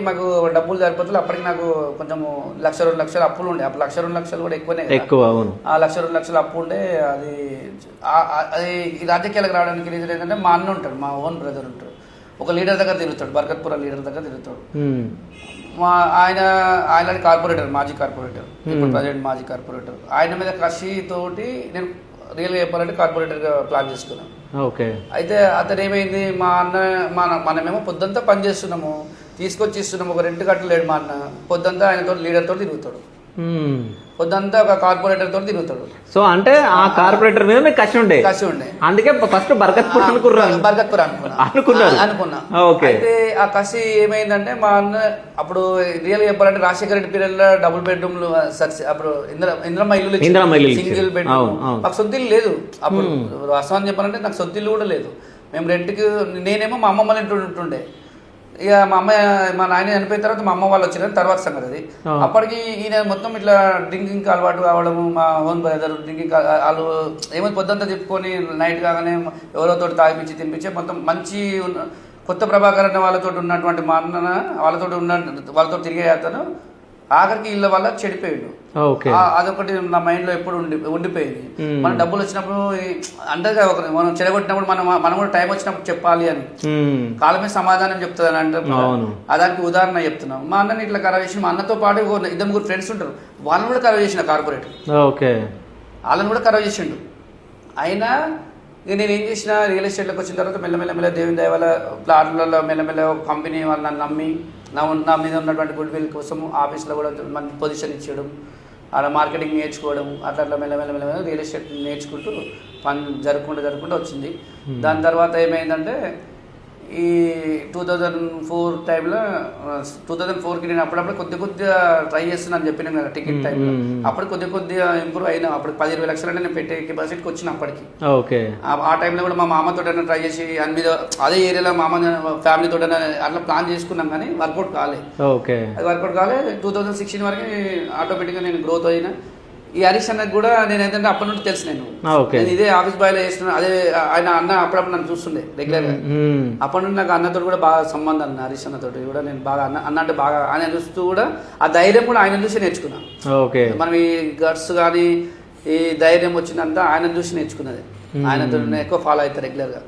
మాకు డబ్బులు సరిపోతుంది. అప్పటికి నాకు కొంచెము 1,00,000-2,00,000 అప్పులు ఉండే. అప్పుడు 1,00,000-2,00,000 కూడా ఎక్కువనే కదా. ఎక్కువ, అవును. ఆ 1,00,000-2,00,000 అప్పు ఉండే. అది ఈ రాజకీయాలకు రావడానికి రీజన్ ఏంటంటే మా అన్న ఉంటాడు, మా ఓన్ బ్రదర్ ఉంటాడు, ఒక లీడర్ దగ్గర తిరుగుతాడు, బర్కత్పుర లీడర్ దగ్గర తిరుగుతాడు. ఆయన కార్పొరేటర్, మాజీ కార్పొరేటర్, ఇప్పుడు ప్రజెంట్ మాజీ కార్పొరేటర్. ఆయన మీద కసితోటి నేను రియల్గా చెప్పాలంటే కార్పొరేటర్గా ప్లాన్ చేసుకున్నాను. ఓకే. అయితే అతను ఏమైంది, మా అన్న మనమేమో పొద్దుంతా పని చేస్తున్నాము, తీసుకొచ్చి ఇస్తున్నాము, ఒక రెంట్ కట్టలేడు మా అన్న. పొద్దుంతా ఆయనతో లీడర్తో తిరుగుతాడు, పొద్దుంతా ఒక కార్పొరేటర్ తోటి తిరుగుతాడు. సో అంటే ఆ కార్పొరేటర్ మీద మీకు కసి ఉండే. అందుకే ఫస్ట్ బర్కత్పూర్ అనుకున్నా. అయితే ఆ కసి ఏమైందంటే మా అన్న అప్పుడు రియల్ చెప్పాలంటే రాజశేఖర రెడ్డి పీరియడ్ లో డబుల్ బెడ్రూమ్లు అప్పుడు ఇంద్రమ్మ ఇల్లు, సింగిల్ బెడ్రూమ్. మాకు సొంత ఇల్లు లేదు అప్పుడు. వాస్తవాన్ని చెప్పాలంటే నాకు సొంత ఇల్లు కూడా లేదు. మేము రెంట్కి, నేనేమో మా అమ్మమ్మ ఇంటి ఉంటుండే. ఇక మా నాయన చనిపోయిన తర్వాత మా అమ్మ వాళ్ళు వచ్చిన తర్వాత సంగతి అది. అప్పటికి ఈయన మొత్తం ఇట్లా డ్రింకింగ్ అలవాటు కావడము, మా ఓన్ బ్రదర్ డ్రింకింగ్ వాళ్ళు ఏమో పొద్దుంతా చెప్పుకొని నైట్ కాగానే ఎవరోతో తాగిపించి తినిపించి మొత్తం మంచి కొత్త ప్రభాకర్ అన్న వాళ్ళతో ఉన్నటువంటి మా అన్న వాళ్ళతో తిరిగే అతను ఆఖరికి ఇళ్ళ వల్ల చెడిపోయాడు. అదొకటి నా మైండ్ లో ఎప్పుడు ఉండిపోయింది. మన డబ్బులు వచ్చినప్పుడు అంటే మనం చెడగొట్టినప్పుడు మనం కూడా టైం వచ్చినప్పుడు చెప్పాలి అని కాలమే సమాధానం చెప్తుంది అంటే దానికి ఉదాహరణ చెప్తున్నాం. మా అన్నని ఇట్లా ఖరాబ్ చేసి, మా అన్నతో పాటు 2-3 ఫ్రెండ్స్ ఉంటారు, వాళ్ళని కూడా ఖరాబ్ చేసిన కార్పొరేటర్, వాళ్ళని కూడా ఖరాబ్ చేసిండు. అయినా నేను ఏం చేసిన, రియల్ ఎస్టేట్లోకి వచ్చిన తర్వాత మెల్లమెల్ల దేవుని దయ వల్ల ప్లాట్లలో మెల్లమెల్ల కంపెనీ వాళ్ళు నన్ను నమ్మి నా మీద ఉన్నటువంటి గుడ్ విల్ కోసం ఆఫీస్లో కూడా మంచి పొజిషన్ ఇచ్చేయడం, అలా మార్కెటింగ్ నేర్చుకోవడం, అట్లా మెల్లమెల్ల రియల్ ఎస్టేట్ నేర్చుకుంటూ పని జరుపుకుంటూ వచ్చింది. దాని తర్వాత ఏమైందంటే ఈ 2004 టైంలో 2004కి నేను అప్పుడప్పుడు కొద్దిగా ట్రై చేస్తున్నాను చెప్పినాను కదా టికెట్ టైంలో. అప్పుడు కొద్దిగా ఇంప్రూవ్ అయినా. అప్పుడు 10-20 లక్షలు నేను పెట్టే కెపాసిటీకి వచ్చిన అప్పటికి. ఆ టైంలో కూడా మా మామతో ట్రై చేసి దాని మీద అదే ఏరియాలో మామ ఫ్యామిలీతో అట్లా ప్లాన్ చేసుకున్నాం, కానీ వర్కౌట్ కాలేదు. అది వర్కౌట్ కాలే. 2016 వరకు ఆటోమేటిక్గా నేను గ్రోత్ అయినా. ఈ హరీష్ అన్నకు కూడా నేను ఏంటంటే అప్పటి నుండి తెలుసు, నేను ఇదే ఆఫీస్ బాయ్ లో చేస్తున్నాను. అదే ఆయన అన్న అప్పుడప్పుడు నన్ను చూస్తుండే రెగ్యులర్ గా. అప్పటి నుండి నాకు అన్నతో కూడా బాగా సంబంధం ఉంది. హరీష్ అన్నతో కూడా నేను బాగా అన్న అంటే బాగా ఆయన చూస్తూ కూడా ఆ ధైర్యం కూడా ఆయన చూసి నేర్చుకున్నాను. మనం ఈ గట్స్ కానీ ఈ ధైర్యం వచ్చిందంతా ఆయన చూసి నేర్చుకున్నది. ఆయనతో ఎక్కువ ఫాలో అవుతారు రెగ్యులర్ గా.